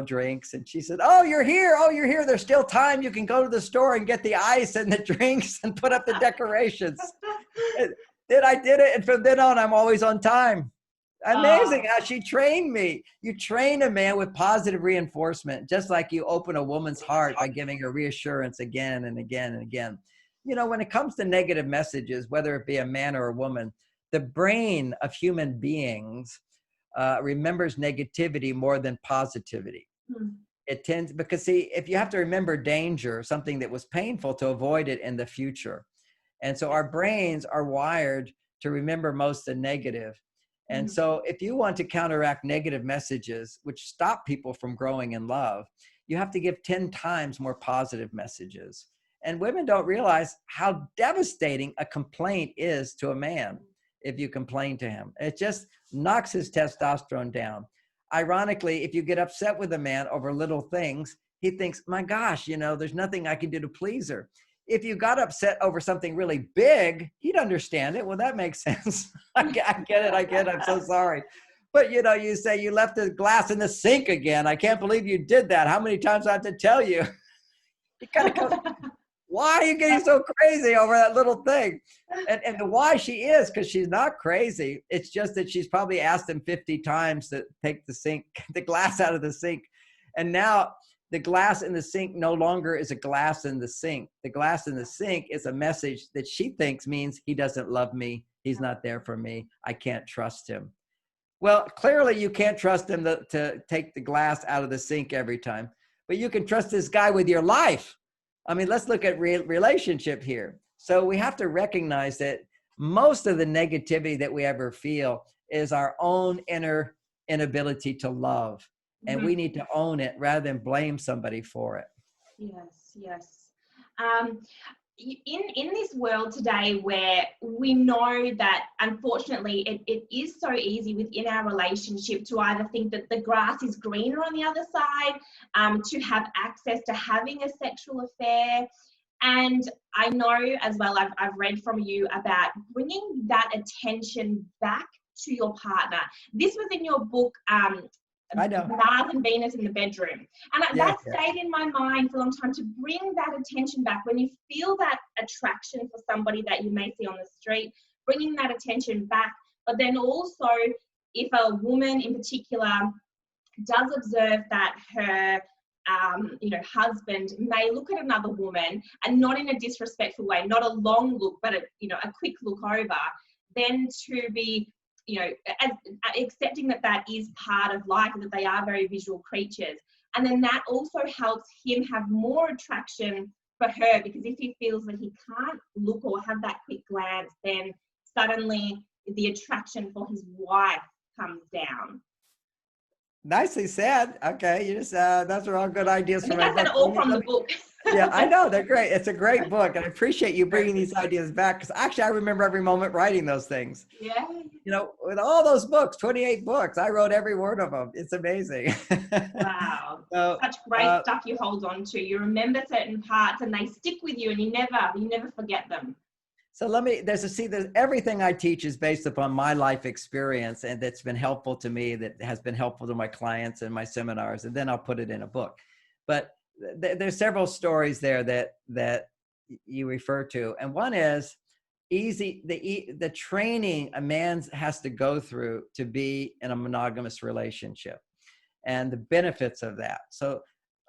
drinks. And she said, oh, you're here. Oh, you're here. There's still time. You can go to the store and get the ice and the drinks and put up the decorations. Then I did it. And from then on, I'm always on time. Amazing how she trained me. You train a man with positive reinforcement, just like you open a woman's heart by giving her reassurance again and again and again. You know, when it comes to negative messages, whether it be a man or a woman, the brain of human beings remembers negativity more than positivity. It tends, because see, if you have to remember danger, something that was painful, to avoid it in the future. And so our brains are wired to remember most the negative. And so if you want to counteract negative messages, which stop people from growing in love, you have to give 10 times more positive messages. And women don't realize how devastating a complaint is to a man. If you complain to him, it just knocks his testosterone down. Ironically, if you get upset with a man over little things, he thinks, my gosh, you know, there's nothing I can do to please her. If you got upset over something really big, he'd understand it. Well, that makes sense. I get it. I'm so sorry. But, you know, you say you left the glass in the sink again. I can't believe you did that. How many times do I have to tell you? You kind of go, why are you getting so crazy over that little thing? And the why she is, because she's not crazy. It's just that she's probably asked him 50 times to take the glass out of the sink. And now the glass in the sink no longer is a glass in the sink. The glass in the sink is a message that she thinks means he doesn't love me. He's not there for me. I can't trust him. Well, clearly you can't trust him to take the glass out of the sink every time. but you can trust this guy with your life. I mean, let's look at relationship here. So we have to recognize that most of the negativity that we ever feel is our own inner inability to love. And we need to own it rather than blame somebody for it. Yes, yes. In this world today where we know that unfortunately it is so easy within our relationship to either think that the grass is greener on the other side, to have access to having a sexual affair. And I know as well, I've read from you about bringing that attention back to your partner. This was in your book, I know. Mars and Venus in the bedroom. And Yes, that stayed in my mind for a long time, to bring that attention back. When you feel that attraction for somebody that you may see on the street, bringing that attention back. But then also, if a woman in particular does observe that her husband may look at another woman, and not in a disrespectful way, not a long look, but a quick look over, then to be accepting that is part of life, and that they are very visual creatures. And then that also helps him have more attraction for her, because if he feels that he can't look or have that quick glance, then suddenly the attraction for his wife comes down. Nicely said. Okay, you just those are all good ideas for my book. That's all from the book. Yeah, I know, they're great. It's a great book, and I appreciate you bringing these ideas back, because actually I remember every moment writing those things. Yeah. With all those books, 28 books, I wrote every word of them. It's amazing. Wow. So, such great stuff you hold on to. You remember certain parts and they stick with you, and you never forget them. So there's everything I teach is based upon my life experience, and that's been helpful to me, that has been helpful to my clients and my seminars, and then I'll put it in a book. But there's several stories there that you refer to. And one is the training a man has to go through to be in a monogamous relationship, and the benefits of that. So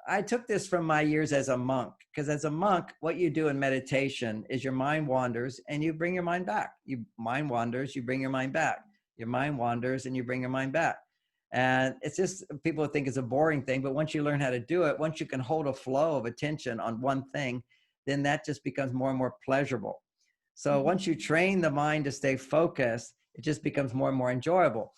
I took this from my years as a monk, because as a monk, what you do in meditation is your mind wanders and you bring your mind back. Your mind wanders, you bring your mind back. Your mind wanders and you bring your mind back. And it's just, people think it's a boring thing, but once you learn how to do it, once you can hold a flow of attention on one thing, then that just becomes more and more pleasurable. So once you train the mind to stay focused, it just becomes more and more enjoyable.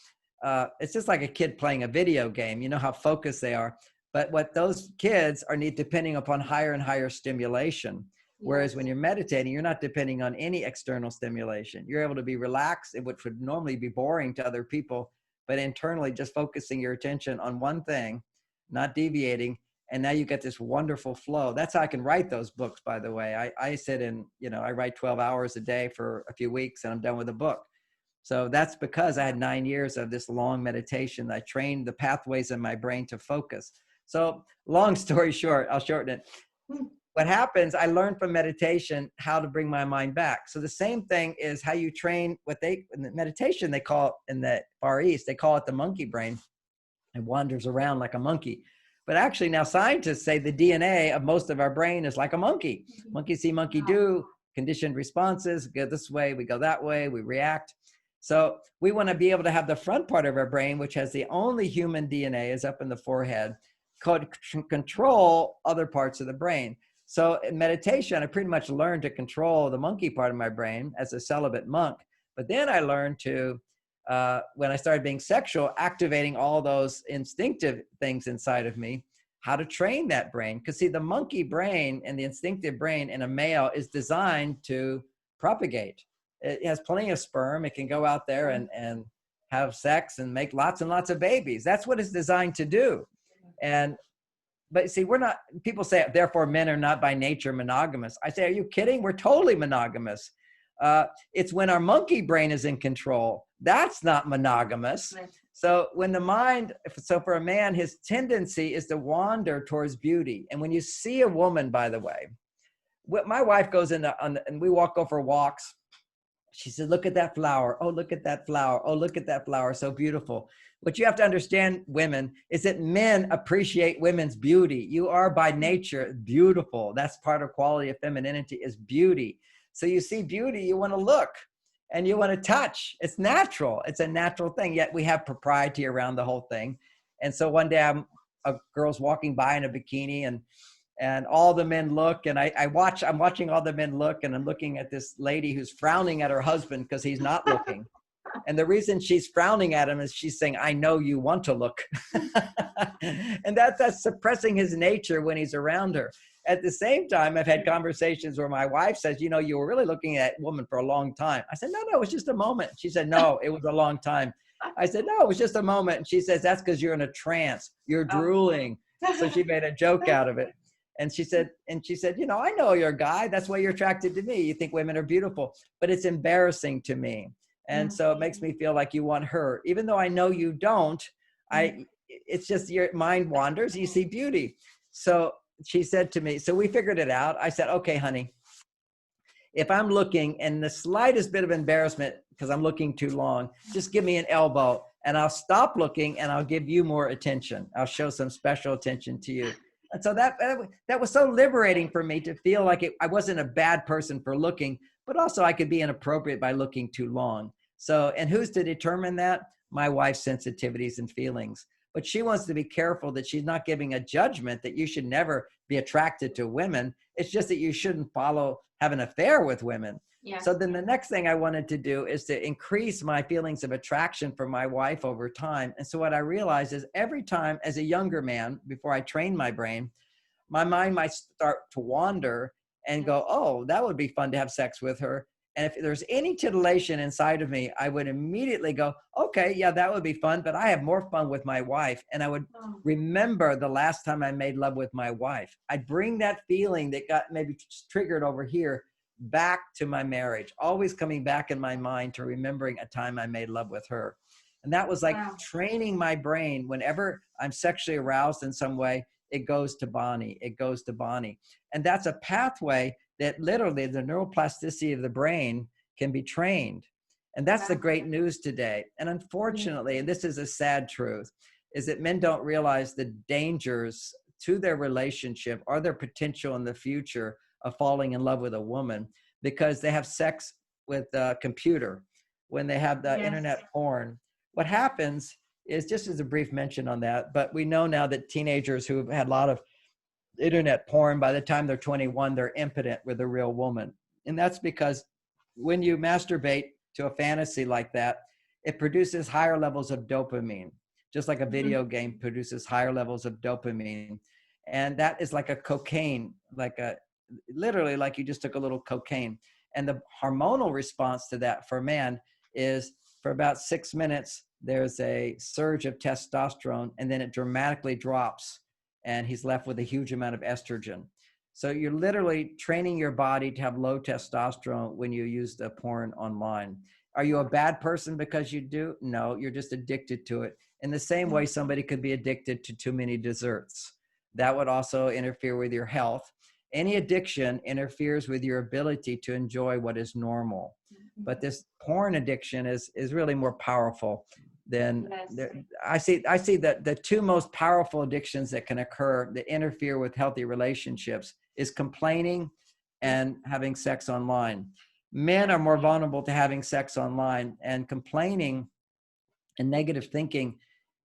It's just like a kid playing a video game. You know how focused they are. But what those kids need depending upon higher and higher stimulation. Whereas when you're meditating, you're not depending on any external stimulation. You're able to be relaxed, which would normally be boring to other people, but internally just focusing your attention on one thing, not deviating. And now you get this wonderful flow. That's how I can write those books, by the way. I sit in, I write 12 hours a day for a few weeks and I'm done with a book. So that's because I had 9 years of this long meditation. I trained the pathways in my brain to focus. So long story short, I'll shorten it. What happens, I learned from meditation how to bring my mind back. So the same thing is how you train in the meditation, they call it, in the Far East, they call it the monkey brain. It wanders around like a monkey. But actually now scientists say the DNA of most of our brain is like a monkey. Monkey see, monkey do, conditioned responses, go this way, we go that way, we react. So we want to be able to have the front part of our brain, which has the only human DNA is up in the forehead, could control other parts of the brain. So in meditation, I pretty much learned to control the monkey part of my brain as a celibate monk. But then I learned to, when I started being sexual, activating all those instinctive things inside of me, how to train that brain. Because see, the monkey brain and the instinctive brain in a male is designed to propagate. It has plenty of sperm. It can go out there and have sex and make lots and lots of babies. That's what it's designed to do. But see, people say, therefore men are not by nature monogamous. I say, are you kidding? We're totally monogamous. It's when our monkey brain is in control. That's not monogamous. Right. So when for a man, his tendency is to wander towards beauty. And when you see a woman, by the way, my wife goes and we go for walks. She said, look at that flower. Oh, look at that flower. Oh, look at that flower. So beautiful. What you have to understand, women, is that men appreciate women's beauty. You are by nature beautiful. That's part of quality of femininity, is beauty. So you see beauty, you want to look and you want to touch. It's natural. It's a natural thing. Yet we have propriety around the whole thing. And so one day I'm a girl's walking by in a bikini, and all the men look, and I'm watching all the men look, and I'm looking at this lady who's frowning at her husband because he's not looking. And the reason she's frowning at him is she's saying, I know you want to look. And that's suppressing his nature when he's around her. At the same time, I've had conversations where my wife says, you know, you were really looking at that woman for a long time. I said, no, it was just a moment. She said, no, it was a long time. I said, no, it was just a moment. And she says, that's because you're in a trance. You're drooling. So she made a joke out of it. And she said, you know, I know you're a guy. That's why you're attracted to me. You think women are beautiful, but it's embarrassing to me. And so it makes me feel like you want her, even though I know you don't. It's just your mind wanders. You see beauty. So she said to me, so we figured it out. I said, okay, honey, if I'm looking in the slightest bit of embarrassment because I'm looking too long, just give me an elbow and I'll stop looking and I'll give you more attention. I'll show some special attention to you. And so that was so liberating for me to feel like I wasn't a bad person for looking, but also I could be inappropriate by looking too long. So, and who's to determine that? My wife's sensitivities and feelings. But she wants to be careful that she's not giving a judgment that you should never be attracted to women. It's just that you shouldn't have an affair with women. Yeah. So then the next thing I wanted to do is to increase my feelings of attraction for my wife over time. And so what I realized is every time as a younger man, before I trained my brain, my mind might start to wander and go, oh, that would be fun to have sex with her. And if there's any titillation inside of me, I would immediately go, okay, yeah, that would be fun, but I have more fun with my wife. And I would remember the last time I made love with my wife. I'd bring that feeling that got maybe triggered over here back to my marriage, always coming back in my mind to remembering a time I made love with her. And that was like training my brain. Whenever I'm sexually aroused in some way, it goes to Bonnie, it goes to Bonnie. And that's a pathway that literally the neuroplasticity of the brain can be trained. And that's the great news today. And unfortunately, and this is a sad truth, is that men don't realize the dangers to their relationship or their potential in the future of falling in love with a woman because they have sex with a computer, when they have the internet porn. What happens is, just as a brief mention on that, but we know now that teenagers who have had a lot of internet porn, by the time they're 21, they're impotent with a real woman. And that's because when you masturbate to a fantasy like that, it produces higher levels of dopamine, just like a video game produces higher levels of dopamine. And that is like a cocaine, literally like you just took a little cocaine. And the hormonal response to that for a man is, for about 6 minutes, there's a surge of testosterone, and then it dramatically drops, and he's left with a huge amount of estrogen. So you're literally training your body to have low testosterone when you use the porn online. Are you a bad person because you do? No, you're just addicted to it. In the same way, somebody could be addicted to too many desserts. That would also interfere with your health. Any addiction interferes with your ability to enjoy what is normal. But this porn addiction is really more powerful than I see that the two most powerful addictions that can occur that interfere with healthy relationships is complaining and having sex online. Men are more vulnerable to having sex online, and complaining and negative thinking,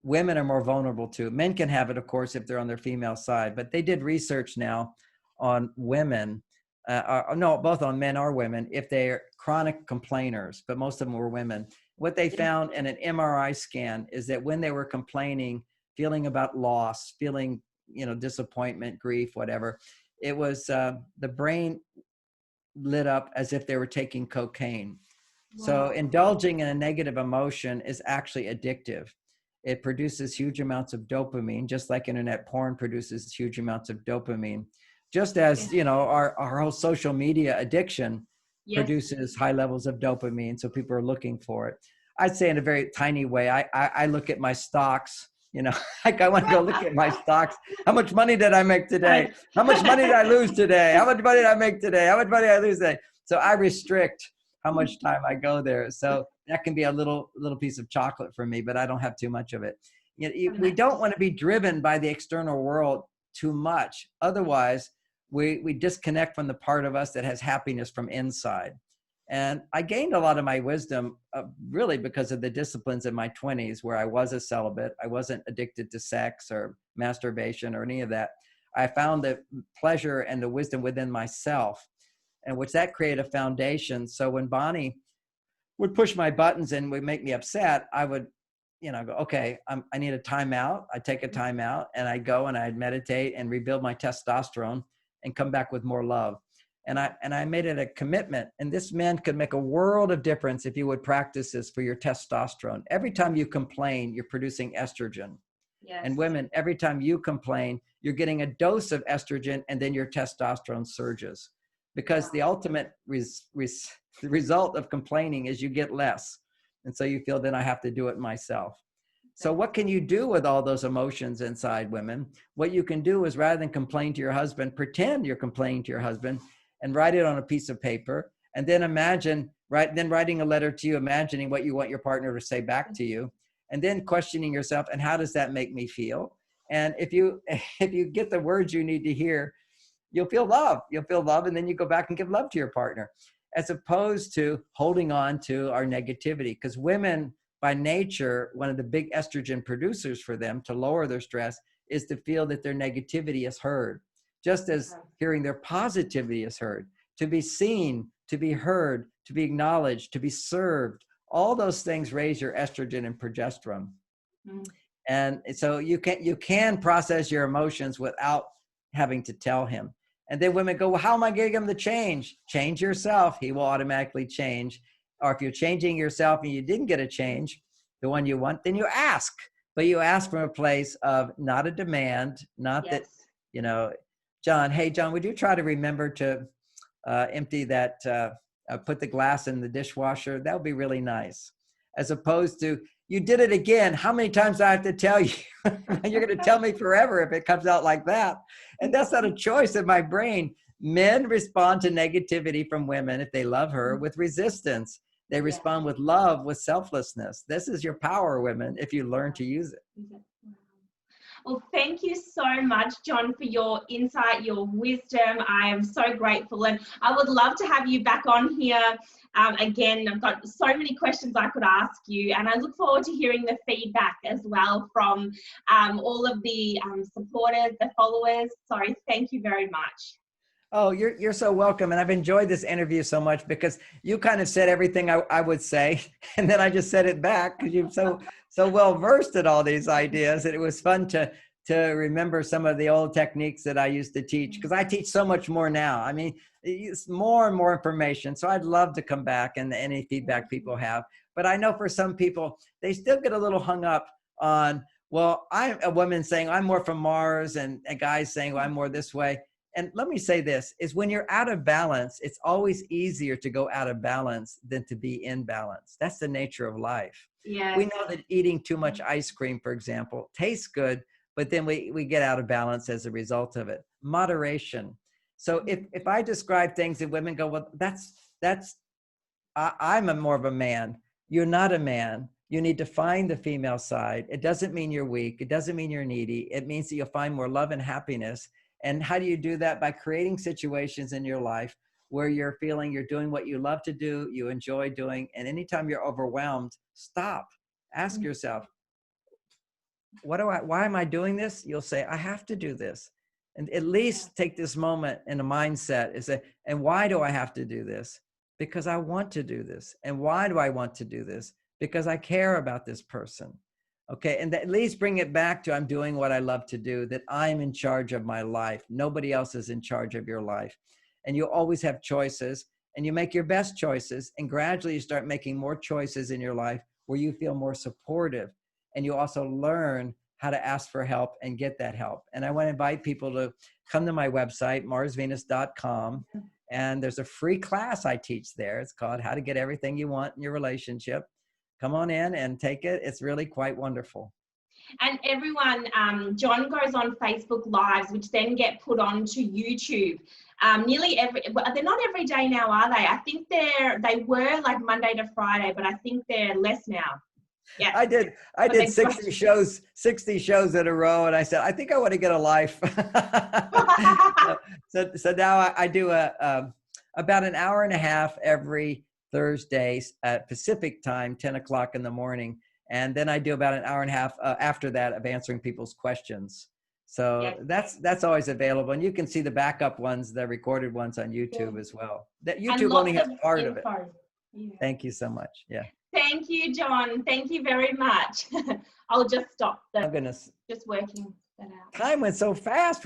women are more vulnerable to. Men can have it, of course, if they're on their female side, but they did research now on women, both on men or women, if they're chronic complainers, but most of them were women. What they found in an MRI scan is that when they were complaining, feeling about loss, feeling, disappointment, grief, whatever, it was the brain lit up as if they were taking cocaine. Wow. So indulging in a negative emotion is actually addictive. It produces huge amounts of dopamine, just like internet porn produces huge amounts of dopamine. Just as, our whole social media addiction produces high levels of dopamine, so people are looking for it. I'd say in a very tiny way, I look at my stocks, like I want to go look at my stocks. How much money did I make today? How much money did I lose today? How much money did I make today? How much money did I lose today? So I restrict how much time I go there. So that can be a little piece of chocolate for me, but I don't have too much of it. We don't want to be driven by the external world too much. Otherwise, we disconnect from the part of us that has happiness from inside. And I gained a lot of my wisdom really because of the disciplines in my 20s where I was a celibate. I wasn't addicted to sex or masturbation or any of that. I found the pleasure and the wisdom within myself, and which that created a foundation. So when Bonnie would push my buttons and would make me upset, I would, go, okay, I need a timeout. I'd take a timeout and I'd go and I'd meditate and rebuild my testosterone and come back with more love. And I made it a commitment. And this man could make a world of difference if you would practice this for your testosterone. Every time you complain, you're producing estrogen. Yes. And women, every time you complain, you're getting a dose of estrogen and then your testosterone surges. Because the ultimate result of complaining is you get less. And so you feel, then I have to do it myself. So what can you do with all those emotions inside, women? What you can do is, rather than complain to your husband, pretend you're complaining to your husband and write it on a piece of paper. And then imagine, then writing a letter to you, imagining what you want your partner to say back to you. And then questioning yourself, and how does that make me feel? And if you get the words you need to hear, you'll feel love. You'll feel love, and then you go back and give love to your partner, as opposed to holding on to our negativity. Because women, by nature, one of the big estrogen producers for them to lower their stress is to feel that their negativity is heard, just as hearing their positivity is heard. To be seen, to be heard, to be acknowledged, to be served. All those things raise your estrogen and progesterone. And so you can process your emotions without having to tell him. And then women go, well, how am I getting him to change? Change yourself. He will automatically change. Or if you're changing yourself and you didn't get a change, the one you want, then you ask. But you ask from a place of not a demand, not that, John, hey, John, would you try to remember to empty that, put the glass in the dishwasher? That would be really nice. As opposed to, you did it again. How many times do I have to tell you? You're going to tell me forever if it comes out like that. And that's not a choice in my brain. Men respond to negativity from women, if they love her, with resistance. They respond with love, with selflessness. This is your power, women, if you learn to use it. Well, thank you so much, John, for your insight, your wisdom. I am so grateful, and I would love to have you back on here again. I've got so many questions I could ask you, and I look forward to hearing the feedback as well from all of the supporters, the followers. So thank you very much. Oh, you're so welcome. And I've enjoyed this interview so much because you kind of said everything I would say. And then I just said it back because you're so well versed in all these ideas. And it was fun to remember some of the old techniques that I used to teach, because I teach so much more now. I mean, it's more and more information. So I'd love to come back and any feedback people have. But I know for some people, they still get a little hung up on, well, I'm a woman saying I'm more from Mars, and a guy saying, well, I'm more this way. And let me say this, is when you're out of balance, it's always easier to go out of balance than to be in balance. That's the nature of life. Yes. We know that eating too much ice cream, for example, tastes good, but then we get out of balance as a result of it. Moderation. So if I describe things and women go, well, I'm more of a man. You're not a man. You need to find the female side. It doesn't mean you're weak. It doesn't mean you're needy. It means that you'll find more love and happiness. And how do you do that? By creating situations in your life where you're feeling you're doing what you love to do, you enjoy doing. And anytime you're overwhelmed, stop. Ask yourself, why am I doing this? You'll say, I have to do this. And at least take this moment in a mindset and say, and why do I have to do this? Because I want to do this. And why do I want to do this? Because I care about this person. Okay, and at least bring it back to, I'm doing what I love to do, that I'm in charge of my life. Nobody else is in charge of your life. And you always have choices, and you make your best choices, and gradually you start making more choices in your life where you feel more supportive. And you also learn how to ask for help and get that help. And I want to invite people to come to my website, marsvenus.com. And there's a free class I teach there. It's called How to Get Everything You Want in Your Relationship. Come on in and take it. It's really quite wonderful. And everyone, John goes on Facebook Lives, which then get put onto YouTube. They're not every day now, are they? I think they were like Monday to Friday, but I think they're less now. Yeah. I did 60 shows in a row, and I said, I think I want to get a life. so now I do about an hour and a half every Thursdays at Pacific time, 10 o'clock in the morning. And then I do about an hour and a half after that of answering people's questions. So that's always available. And you can see the backup ones, the recorded ones on YouTube as well. That YouTube only has part of it. Yeah. Thank you so much. Yeah. Thank you, John. Thank you very much. I'll just stop. I'm gonna just working that out. Time went so fast.